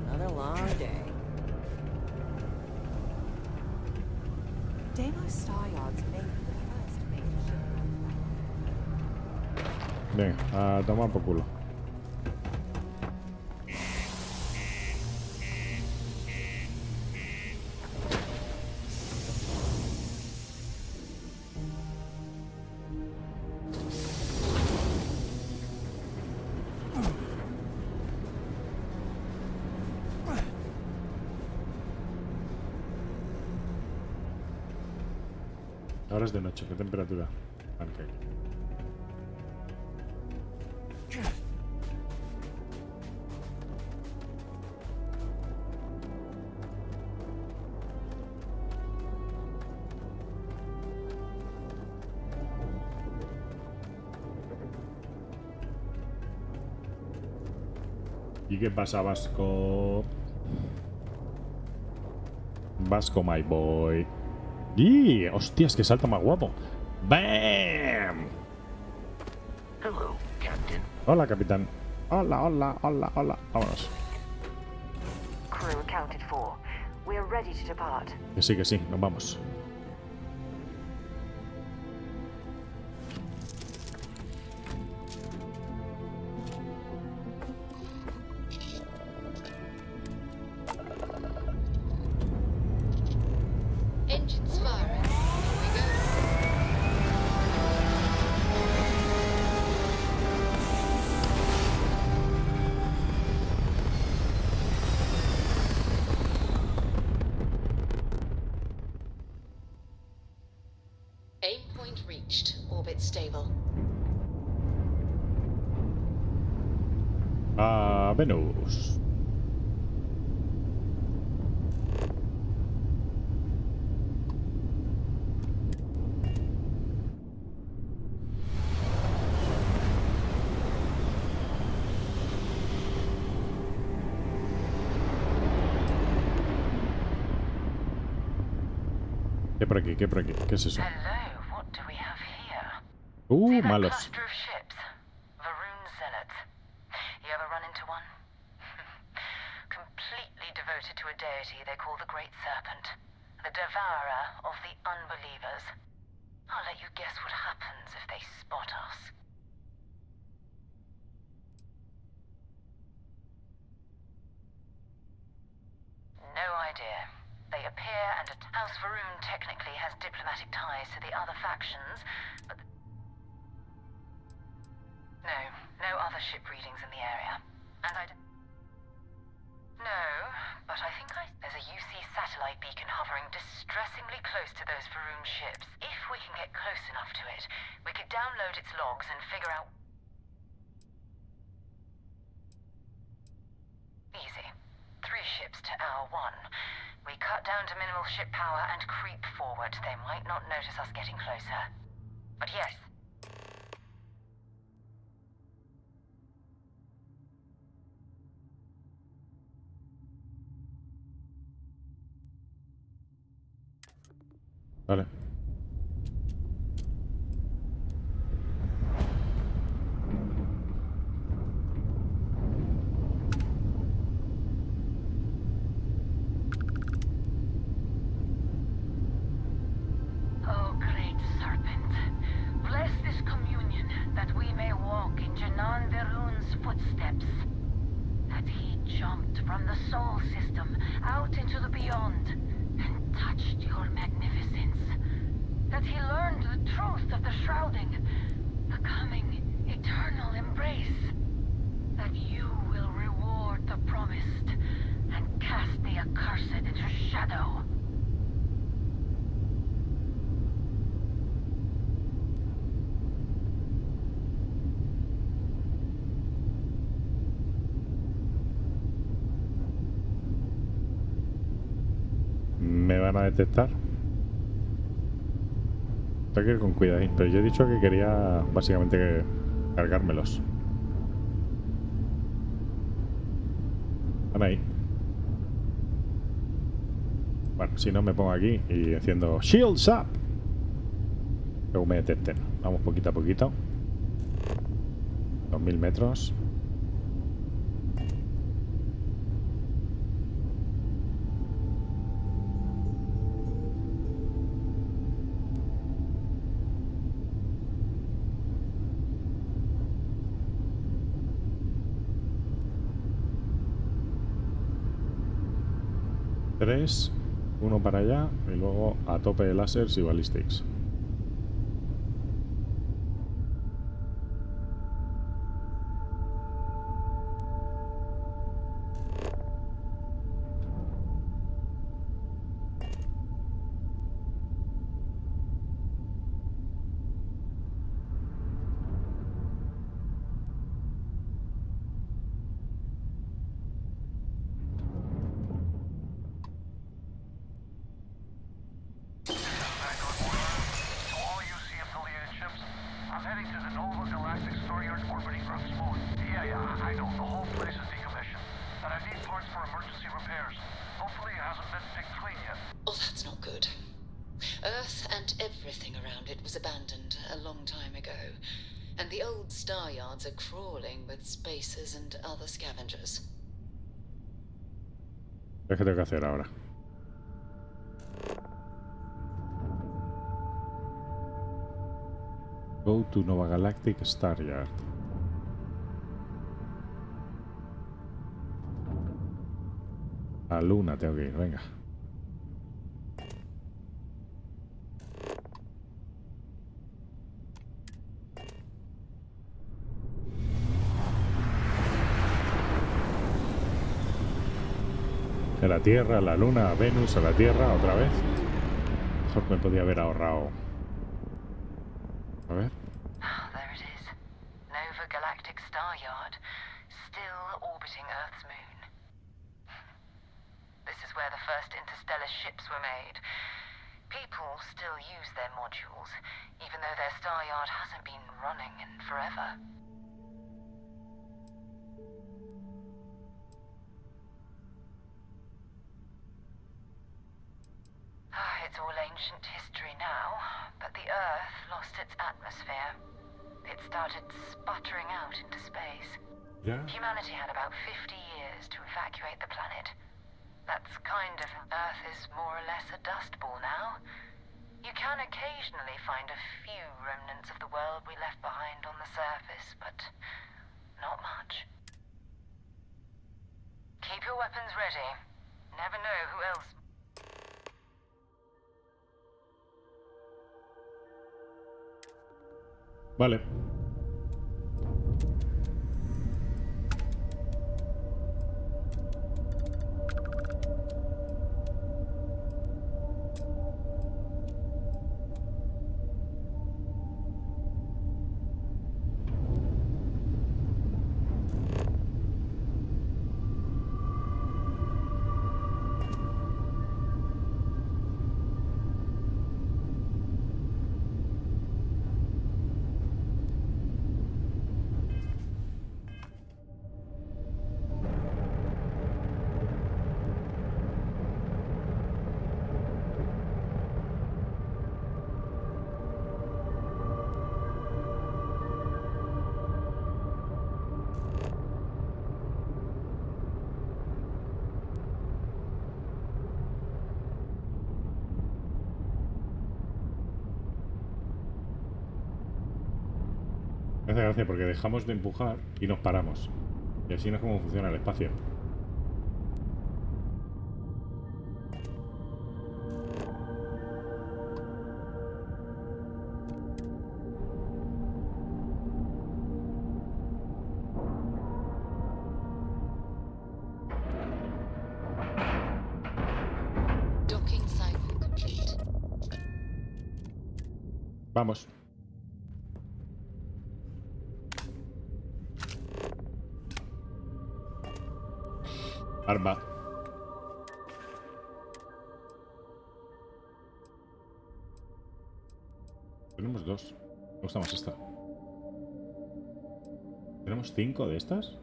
Another long day. Deimos Steyards made the first major ship. Venga, a tomar por culo. Ahora es de noche, ¿qué temperatura? Pancake. ¿Y qué pasa, Vasco? Vasco, my boy. ¡Y! ¡Hostias, que salta más guapo! ¡Bam! Hello, Captain. Hola, capitán. Hola, hola, hola, hola. Vámonos. Crew accounted for. We're ready to depart. Que sí, nos vamos. Engines firing. Here we go. Aim point reached. Orbit stable. A Venus. ¿Qué por aquí? ¿Qué por aquí? ¿Qué es eso? Hello, what do we have here? See that Malos. cluster of ships? Varun Zealots. You ever run into one? Completely devoted to a deity they call the Great Serpent. The devourer of the unbelievers. I'll let you guess what happens if they spot us. appear and House Faroon technically has diplomatic ties to the other factions, but no other ship readings in the area. And No, but I think there's a UC satellite beacon hovering distressingly close to those Faroon ships. If we can get close enough to it, we could download its logs and figure out... Easy. 3 ships to our 1. We cut down to minimal ship power and creep forward. They might not notice us getting closer. But yes. Vale. Oh, great serpent, bless this communion that we may walk in Janan Verun's footsteps. That he jumped from the soul system out into the beyond and touched your magnificence. That he learned the truth of the shrouding, the coming eternal embrace. That you will reward the promised and cast the accursed into shadow. Me van a detectar. Tengo que ir con cuidadín, pero yo he dicho que quería básicamente cargármelos. Están ahí. Bueno, si no me pongo aquí y enciendo Shields Up. Luego me detecten. Vamos poquito a poquito. 2000 metros. Tres, uno para allá y luego a tope de láseres y ballistics. Oh, that's not good. Earth and everything around it was abandoned a long time ago, and the old star yards are crawling with spacers and other scavengers. ¿Qué tengo que hacer ahora? Go to Nova Galactic Star Yard. A Luna tengo que ir, venga. De la Tierra, a la Luna, a Venus, a la Tierra, otra vez. Mejor me podía haber ahorrado. A ver. There it is. Nova Galactic Star Yard, still orbiting Earth's moon. This is where the first interstellar ships were made. People still use their modules, even though their star yard hasn't been running in forever. It's all ancient history now, but the Earth lost its atmosphere. It started sputtering out into space. Yeah. Humanity had about 50 years to evacuate the planet. That's kind of... Earth is more or less a dust ball now. You can occasionally find a few remnants of the world we left behind on the surface, but not much. Keep your weapons ready. Never know who else... Vale. Me hace gracia porque dejamos de empujar y nos paramos. Y así no es como funciona el espacio. Docking cycle complete. Vamos. Arma. Tenemos dos. Me gusta más esta. ¿Tenemos 5 de estas?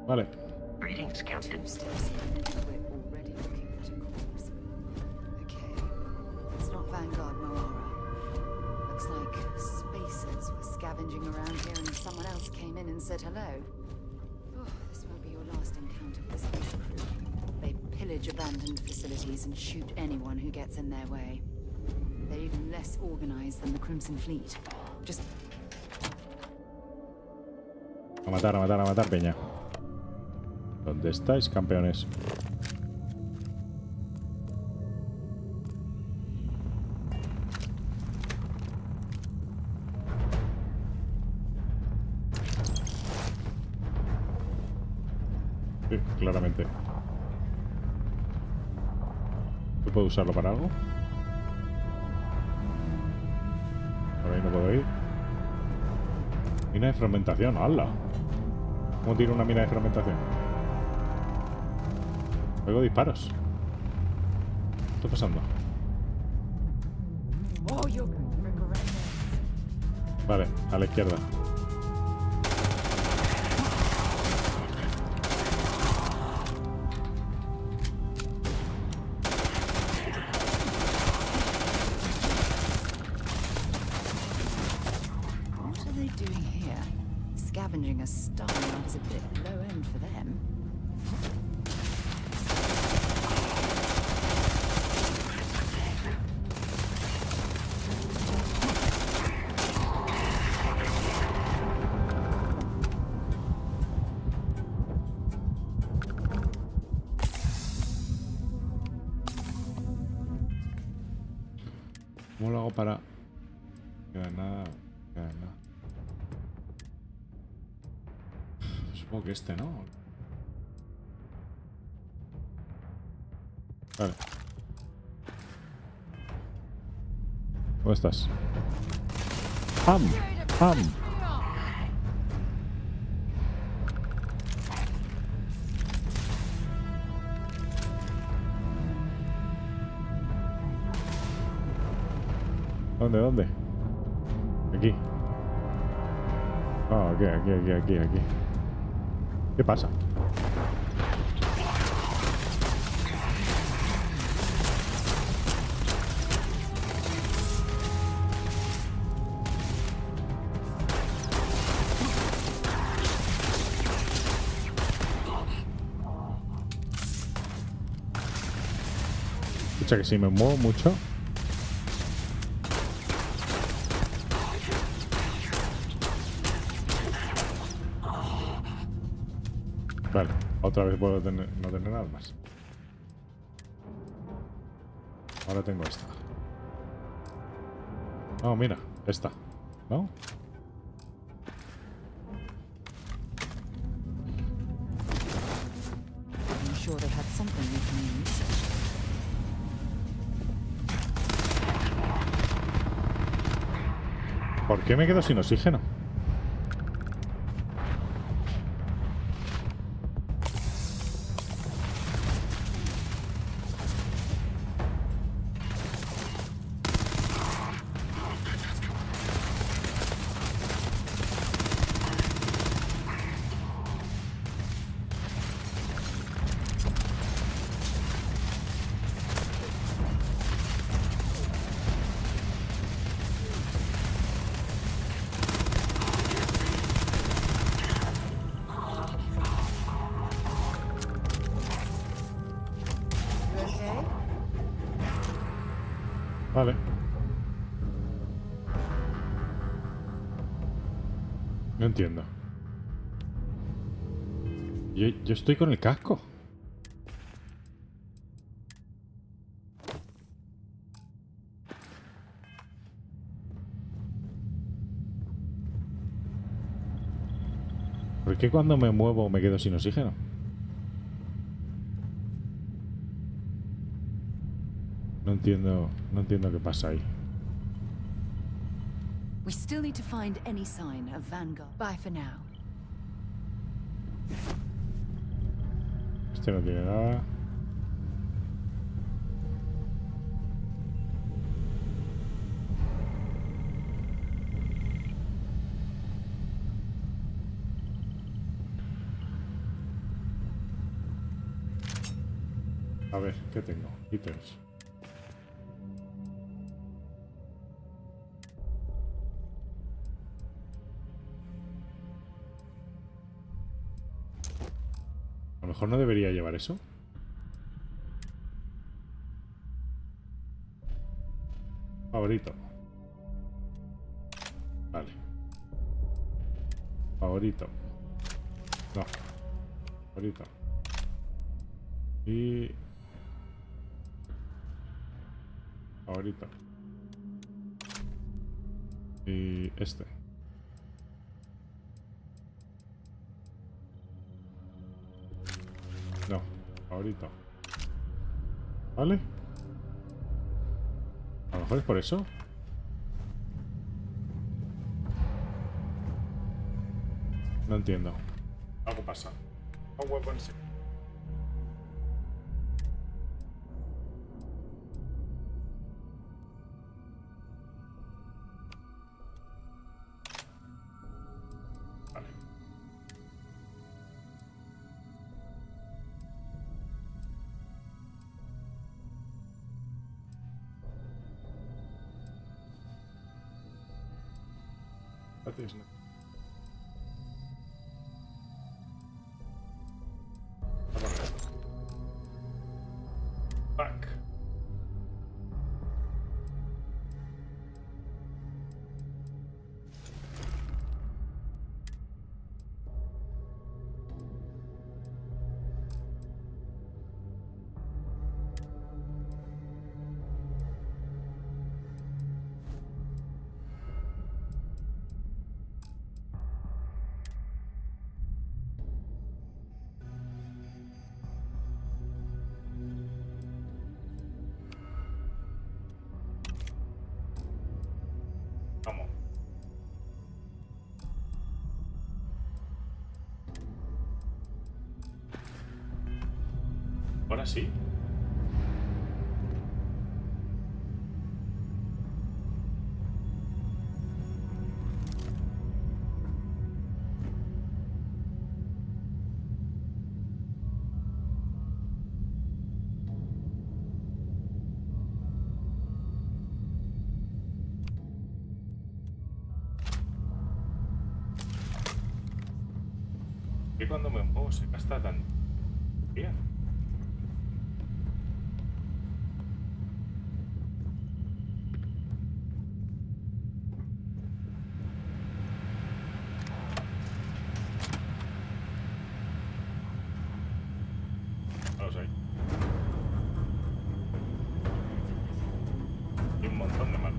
Vale. Greetings, Captain. We're already looking at a corpse. Okay, it's not Vanguard Moara. Looks like spacers were scavenging around here and someone else came in and said hello. Oh, this won't be your last encounter with the space crew. They pillage abandoned facilities and shoot anyone who gets in their way. They're even less organized than the Crimson Fleet. Just... A matar, peña. ¿Dónde estáis, campeones? Sí, claramente. ¿Yo puedo usarlo para algo? Por ahí no puedo ir. Mina de fragmentación, ¡hala! ¿Cómo tiro una mina de fragmentación? Oigo disparos. ¿Qué está pasando? Vale, a la izquierda. What are they doing here? Scavenging a Starfield is a bit low end for them. ¿Cómo lo hago para...? Queda nada... Supongo que este, ¿no? Vale. ¿Cómo estás? ¡Ham! ¡Ham! ¿Dónde? Aquí. Ah, aquí. ¿Qué pasa? Escucha que si me muevo mucho. Vale, otra vez puedo no tener armas. Ahora tengo esta. No, mira, esta, ¿no? I'm sure they had something we can use. ¿Por qué me quedo sin oxígeno? Vale. No entiendo. Yo estoy con el casco. ¿Por qué cuando me muevo me quedo sin oxígeno? No entiendo qué pasa ahí. We still need to find any sign of Vanguard. Bye for now. Este no tiene nada. A ver, ¿qué tengo? Ítems. A lo mejor no debería llevar eso. Favorito. Vale. Favorito. No. Favorito. Y... favorito. Y este. No, favorito. ¿Vale? A lo mejor es por eso. No entiendo. Algo pasa. No weapons. Vale. Gracias, ¿no? Back. Vamos. Ahora sí. Que cuando me muevo se gasta tan bien. No lo sé. Y un montón de mal.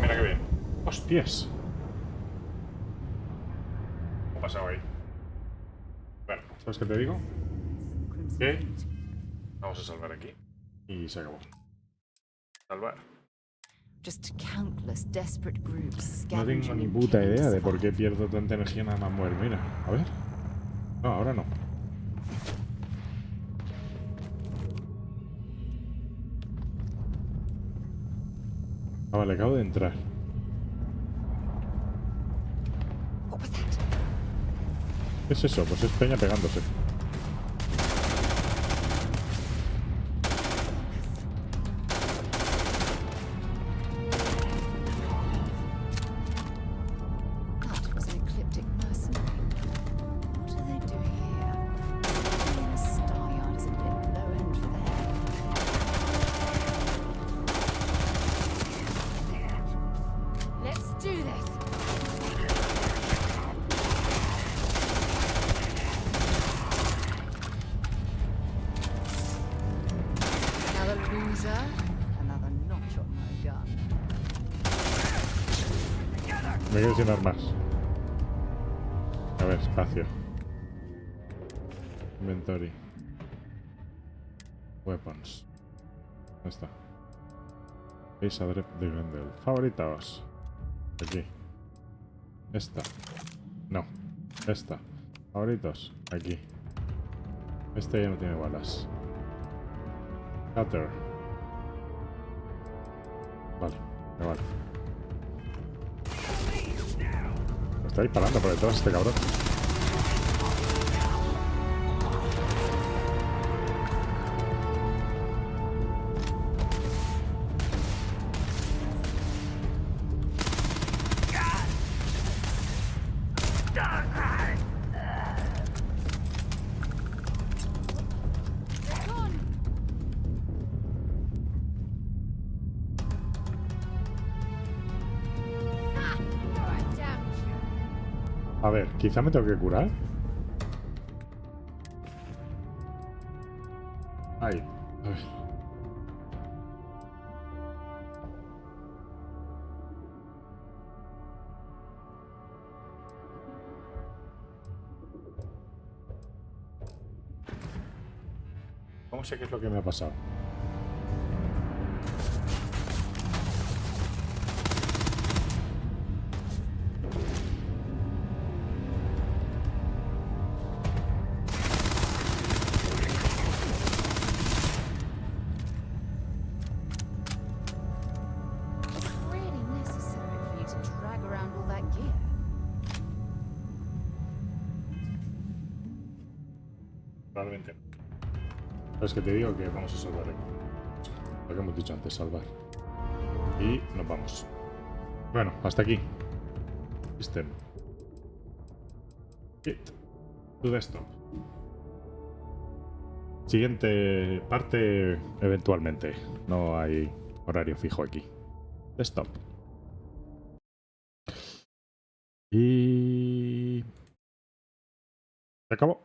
mira qué bien. ¡Hostias! ¿Qué ha pasado ahí? Bueno, ¿sabes qué te digo? Que vamos a salvar aquí. Y se acabó. Salvar. No tengo ni puta idea de por qué pierdo tanta energía nada más mover. Mira, a ver. No, ahora no. Ah, vale, acabo de entrar. ¿Qué es eso? Pues es peña pegándose. Me quedo sin armas. A ver, espacio. Inventory. Weapons. ¿Dónde está? Ace Adrep de Grendel. Favoritos. Aquí. Esta. No. Esta. Favoritos. Aquí. Este ya no tiene balas. Cutter. Vale, me vale. Me está disparando por detrás este cabrón. A ver, quizá me tengo que curar. Ahí, a ver. ¿Cómo sé qué es lo que me ha pasado? Probablemente. Es que te digo que vamos a salvar aquí. Lo que hemos dicho antes, salvar. Y nos vamos. Bueno, hasta aquí. System. Hit. To desktop. Siguiente parte eventualmente. No hay horario fijo aquí. Desktop. Y... se acabó.